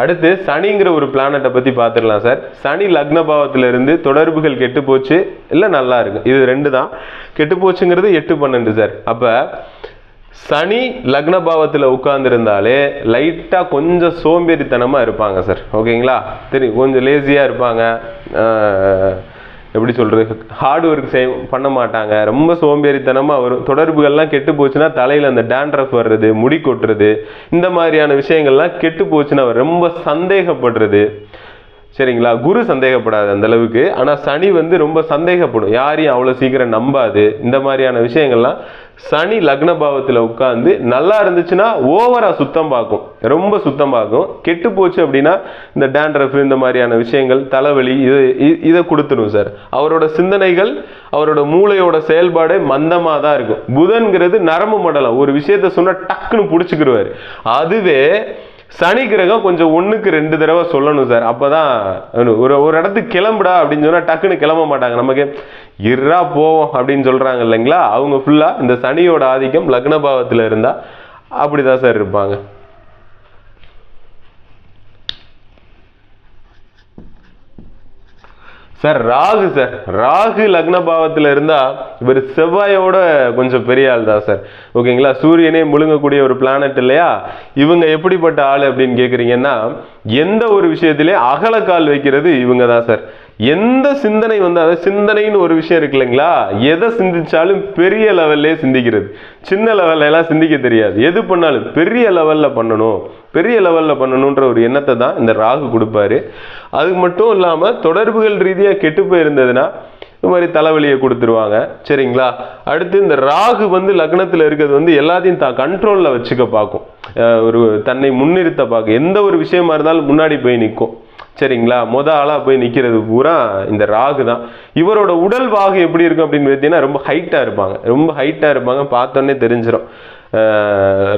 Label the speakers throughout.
Speaker 1: அடுத்து சனிங்கிற ஒரு பிளானட்டை பற்றி பார்த்துடலாம் சார். சனி லக்ன பாவத்திலிருந்து தொடர்புகள் கெட்டு போச்சு இல்லை நல்லா இருக்கு, இது 2 தான். கெட்டு போச்சுங்கிறது 8-12 சார். அப்போ சனி லக்ன பாவத்தில் உட்கார்ந்துருந்தாலே லைட்டாக கொஞ்சம் சோம்பேறித்தனமாக இருப்பாங்க சார். ஓகேங்களா, தெரியும், கொஞ்சம் லேசியாக இருப்பாங்க. எப்படி சொல்கிறது, ஹார்ட் ஒர்க் பண்ண மாட்டாங்க, ரொம்ப சோம்பேறித்தனமாக வரும். தொடர்புகள்லாம் கெட்டு போச்சுன்னா தலையில் அந்த டேண்ட்ரஃப் வர்றது, முடி கொட்டுறது, இந்த மாதிரியான விஷயங்கள்லாம் கெட்டு போச்சுன்னா ரொம்ப சந்தேகப்படுறது. சரிங்களா, குரு சந்தேகப்படாது அந்த அளவுக்கு, ஆனால் சனி ரொம்ப ரொம்ப யாரையும் அவ்வளோ சீக்கிரம் நம்பாது. இந்த மாதிரியான விஷயங்கள்லாம் சனி லக்ன பாவத்தில் உட்காந்து நல்லா இருந்துச்சுன்னா ஓவரா சுத்தம் பார்க்கும், ரொம்ப சுத்தம் பார்க்கும். கெட்டு போச்சு அப்படின்னா இந்த டேண்ட்ரஃப், இந்த மாதிரியான விஷயங்கள், தலைவலி, இதை கொடுத்துரும் சார். அவரோட சிந்தனைகள், அவரோட மூளையோட செயல்பாடு மந்தமாக தான் இருக்கும். புதன்கிறது நரம்பு மண்டலம், ஒரு விஷயத்த சொன்னால் டக்குன்னு பிடிச்சிக்கிடுவார். அதுவே சனி கிரகம் கொஞ்சம் 1க்கு 2 தடவை சொல்லணும் சார். அப்போதான் ஒரு இடத்துக்கு கிளம்புடா அப்படின்னு சொன்னால் டக்குன்னு கிளம்ப மாட்டாங்க. நமக்கு இருறா போவோம் அப்படின்னு சொல்கிறாங்க இல்லைங்களா, அவங்க ஃபுல்லாக இந்த சனியோட ஆதிக்கம் லக்ன பாவத்தில் இருந்தால் அப்படி தான் சார் இருப்பாங்க. சார் ராகு லக்ன பாவத்தில் இருந்தால் இவர் செவ்வாயோட கொஞ்சம் பெரிய ஆள் தான் சார். ஓகேங்களா, சூரியனே முழுங்கக்கூடிய ஒரு பிளானட் இல்லையா. இவங்க எப்படிப்பட்ட ஆள் அப்படின்னு கேட்குறீங்கன்னா, எந்த ஒரு விஷயத்திலே அகலக்கால் வைக்கிறது இவங்க தான் சார். எந்த சிந்தனை அதாவது சிந்தனைன்னு ஒரு விஷயம் இருக்கு இல்லைங்களா, எதை சிந்திச்சாலும் பெரிய லெவல்லே சிந்திக்கிறது, சின்ன லெவல்ல எல்லாம் சிந்திக்க தெரியாது. எது பண்ணாலும் பெரிய லெவலில் பண்ணணுன்ற ஒரு எண்ணத்தை தான் இந்த ராகு கொடுப்பாரு. அது மட்டும் இல்லாமல் தொடர்புகள் ரீதியாக கெட்டு போயிருந்ததுன்னா இது மாதிரி தலைவலியை கொடுத்துருவாங்க. சரிங்களா, அடுத்து இந்த ராகு லக்னத்தில் இருக்கிறது எல்லாத்தையும் தான் கண்ட்ரோலில் வச்சுக்க பார்க்கும், ஒரு தன்னை முன்னிறுத்த பார்க்கும். எந்த ஒரு விஷயமா இருந்தாலும் முன்னாடி போய் நிற்கும். சரிங்களா, ஆளாக போய் நிற்கிறது பூரா இந்த ராகு தான். இவரோட உடல் வாகு எப்படி இருக்கும் அப்படின்னு பார்த்தீங்கன்னா ரொம்ப ஹைட்டாக இருப்பாங்க, பார்த்தோன்னே தெரிஞ்சிடும்.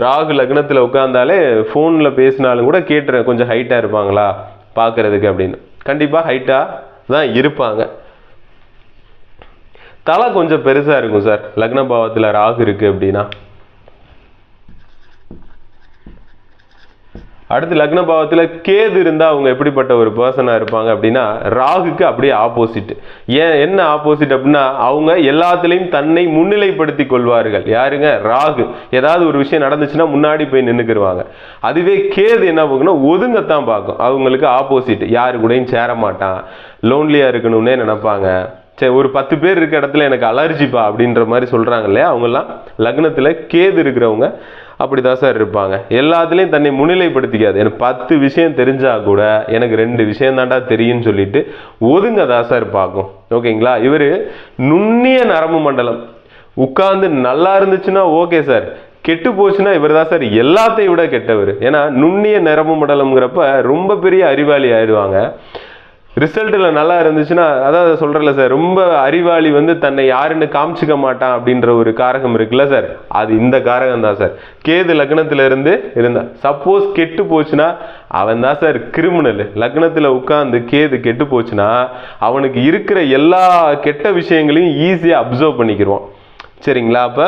Speaker 1: ராகு லக்னத்தில் உட்காந்தாலே ஃபோனில் பேசினாலும் கூட கேட்டுறேன், கொஞ்சம் ஹைட்டாக இருப்பாங்களா பார்க்கறதுக்கு அப்படின்னு. கண்டிப்பாக ஹைட்டாக தான் இருப்பாங்க. தலை கொஞ்சம் பெருசாக இருக்கும் சார் லக்ன பாவத்தில் ராகு இருக்குது அப்படின்னா. அடுத்து லக்ன பாவத்தில் கேது இருந்தால் அவங்க எப்படிப்பட்ட ஒரு பர்சனாக இருப்பாங்க அப்படின்னா, ராகுக்கு அப்படியே ஆப்போசிட். என்ன ஆப்போசிட் அப்படின்னா, அவங்க எல்லாத்துலேயும் தன்னை முன்னிலைப்படுத்தி கொள்வார்கள். யாருங்க? ராகு. ஏதாவது ஒரு விஷயம் நடந்துச்சுன்னா முன்னாடி போய் நின்றுக்குருவாங்க. அதுவே கேது என்ன பார்க்கணும்னா ஒதுங்கத்தான் பார்க்கும். அவங்களுக்கு ஆப்போசிட், யாரு கூடயும் சேர மாட்டான், லோன்லியாக இருக்கணும்னே நினைப்பாங்க. சரி, ஒரு 10 பேர் இருக்க இடத்துல எனக்கு அலர்ஜிப்பா அப்படின்ற மாதிரி சொல்கிறாங்க இல்லையா, அவங்கெல்லாம் லக்னத்தில் கேது இருக்கிறவங்க அப்படி தான் சார் இருப்பாங்க. எல்லாத்துலேயும் தன்னை முன்னிலைப்படுத்திக்காது. எனக்கு 10 விஷயம் தெரிஞ்சால் கூட எனக்கு 2 விஷயம் தாண்டா தெரியும்னு சொல்லிட்டு ஒதுங்க தான் சார் பார்க்கும். ஓகேங்களா, இவர் நுண்ணிய நரம்பு மண்டலம் உட்கார்ந்து நல்லா இருந்துச்சுன்னா ஓகே சார், கெட்டு போச்சுன்னா இவர் தான் சார் எல்லாத்தையும் விட கெட்டவர். ஏன்னா நுண்ணிய நரம்பு மண்டலம்ங்கிறப்ப ரொம்ப பெரிய அறிவாளி ஆயிடுவாங்க. ரிசல்ட்டில் நல்லா இருந்துச்சுன்னா, அதாவது சொல்கிறல சார், ரொம்ப அறிவாளி தன்னை யாருன்னு காமிச்சிக்க மாட்டான் அப்படின்ற ஒரு காரகம் இருக்குல்ல சார், அது இந்த காரகம் தான் சார். கேது லக்னத்தில் இருந்தா சப்போஸ் கெட்டு போச்சுன்னா அவன் தான் சார் கிரிமினல். லக்னத்தில் உட்கார்ந்து கேது கெட்டு போச்சுன்னா அவனுக்கு இருக்கிற எல்லா கெட்ட விஷயங்களையும் ஈஸியாக அப்சர்வ் பண்ணிக்கிடுவான். சரிங்களா, அப்போ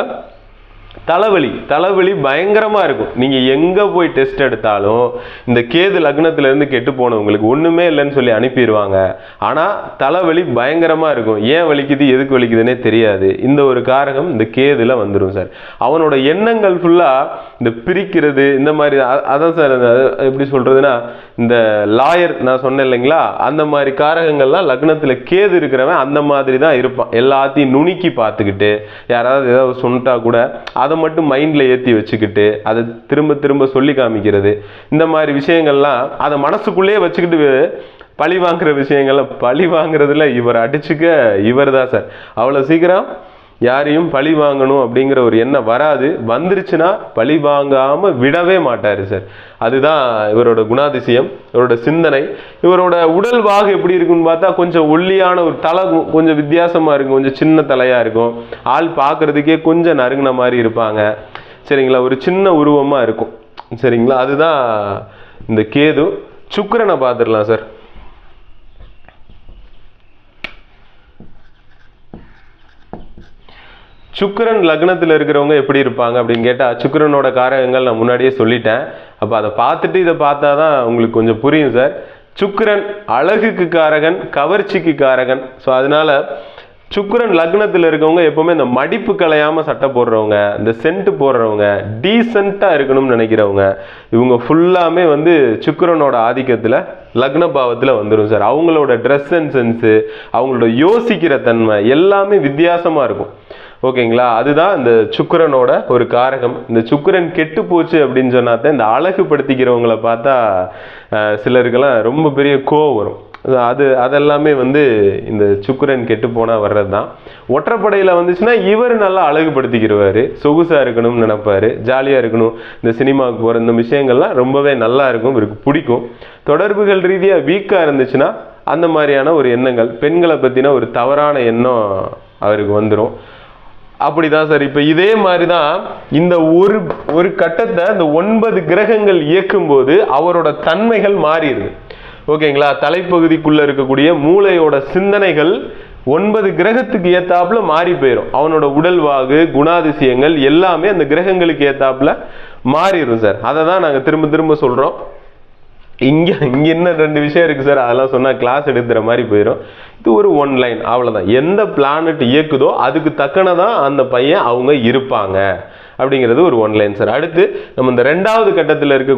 Speaker 1: தலைவலி பயங்கரமாக இருக்கும். நீங்கள் எங்கே போய் டெஸ்ட் எடுத்தாலும் இந்த கேது லக்னத்திலேருந்து கெட்டு போனவங்களுக்கு ஒன்றுமே இல்லைன்னு சொல்லி அனுப்பிடுவாங்க. ஆனால் தலைவலி பயங்கரமாக இருக்கும். ஏன் வலிக்குது, எதுக்கு வலிக்குதுன்னே தெரியாது. இந்த ஒரு காரகம் இந்த கேதுல வந்துடும் சார். அவனோட எண்ணங்கள் ஃபுல்லாக இந்த பிரிக்கிறது, இந்த மாதிரி. அதான் சார் எப்படி சொல்கிறதுனா, இந்த லாயர் நான் சொன்னேன் இல்லைங்களா, அந்த மாதிரி காரகங்கள்லாம் லக்னத்தில் கேது இருக்கிறவன் அந்த மாதிரி தான் இருப்பான். எல்லாத்தையும் நுணுக்கி பார்த்துக்கிட்டு, யாராவது ஏதாவது சொன்னா கூட அதை மட்டும் மைண்டில் ஏற்றி வச்சுக்கிட்டு அதை திரும்ப திரும்ப சொல்லி காமிக்கிறது, இந்த மாதிரி விஷயங்கள்லாம் அதை மனசுக்குள்ளேயே வச்சுக்கிட்டு பழி வாங்குற விஷயங்கள்லாம். பழி வாங்குறதுல இவர் தான் சார். அவ்வளோ சீக்கிரம் யாரையும் பழி வாங்கணும் அப்படிங்கிற ஒரு எண்ணம் வராது. வந்துருச்சுன்னா பழி வாங்காமல் விடவே மாட்டார் சார். அதுதான் இவரோட குணாதிசயம், இவரோட சிந்தனை. இவரோட உடல் வாகு எப்படி இருக்குன்னு பார்த்தா கொஞ்சம் ஒல்லியான ஒரு தலை, கொஞ்சம் வித்தியாசமாக இருக்கும், கொஞ்சம் சின்ன தலையாக இருக்கும். ஆள் பார்க்குறதுக்கே கொஞ்சம் நறுங்கின மாதிரி இருப்பாங்க. சரிங்களா, ஒரு சின்ன உருவமாக இருக்கும். சரிங்களா, அதுதான் இந்த கேது. சுக்கிரனை பார்த்துடலாம் சார். சுக்கிரன் லக்னத்தில் இருக்கிறவங்க எப்படி இருப்பாங்க அப்படின்னு கேட்டால், சுக்கிரனோட காரகங்கள் நான் முன்னாடியே சொல்லிட்டேன். அப்போ அதை பார்த்துட்டு இதை பார்த்தா தான் உங்களுக்கு கொஞ்சம் புரியும் சார். சுக்கிரன் அழகுக்கு காரகன், கவர்ச்சிக்கு காரகன். ஸோ அதனால சுக்கிரன் லக்னத்தில் இருக்கவங்க எப்பவுமே இந்த மடிப்பு கலையாமல் சட்டை போடுறவங்க, இந்த சென்ட் போடுறவங்க, டீசெண்டாக இருக்கணும்னு நினைக்கிறவங்க, இவங்க ஃபுல்லாமே வந்து சுக்கிரனோட ஆதிக்கத்தில் லக்ன பாவத்தில் வந்துடும் சார். அவங்களோட ட்ரெஸ் அண்ட் சென்ஸு, அவங்களோட யோசிக்கிற தன்மை எல்லாமே வித்தியாசமாக இருக்கும். ஓகேங்களா? அதுதான் இந்த சுக்கிரனோட ஒரு காரகம். இந்த சுக்கிரன் கெட்டு போச்சு அப்படின்னு சொன்னாதான் இந்த அழகுபடுத்திக்கிறவங்களை பார்த்தா சிலருக்கெல்லாம் ரொம்ப பெரிய கோவம் வரும். அதெல்லாமே வந்து இந்த சுக்கிரன் கெட்டு போனால் வர்றது தான். ஒற்றைப்படையில் வந்துச்சுன்னா இவர் நல்லா அழகுபடுத்திக்கிறவாரு, சொகுசாக இருக்கணும்னு நினைப்பாரு, ஜாலியாக இருக்கணும், இந்த சினிமாவுக்கு போகிற இந்த விஷயங்கள்லாம் ரொம்பவே நல்லா இருக்கும், இவருக்கு பிடிக்கும். தொடர்புகள் ரீதியாக வீக்காக இருந்துச்சுன்னா அந்த மாதிரியான ஒரு எண்ணங்கள், பெண்களை பற்றின ஒரு தவறான எண்ணம் அவருக்கு வந்துடும். அப்படிதான் சார். இப்போ இதே மாதிரி தான் இந்த ஒரு கட்டத்தை இந்த 9 கிரகங்கள் இயக்கும் போது அவரோட தன்மைகள் மாறிடுது. ஓகேங்களா? தலைப்பகுதிக்குள்ள இருக்கக்கூடிய மூளையோட சிந்தனைகள் 9 கிரகத்துக்கு ஏத்தாப்புல மாறி போயிடும். அவனோட உடல்வாகு, குணாதிசயங்கள் எல்லாமே அந்த கிரகங்களுக்கு ஏத்தாப்புல மாறிடும் சார். அதை தான் நாங்கள் திரும்ப திரும்ப சொல்றோம். இங்க இன்னும் 2 விஷயம் இருக்கு சார், அதெல்லாம் சொன்னா கிளாஸ் எடுக்கிற மாதிரி போயிடும். இது ஒரு 1 லைன், அவ்வளவுதான். எந்த பிளானட் இயக்குதோ அதுக்கு தக்கனதான் அந்த பையன் அவங்க இருப்பாங்க அப்படிங்கிறது ஒரு 1 லைன் சார். அடுத்து நம்ம இந்த 2வது கட்டத்தில் இருக்க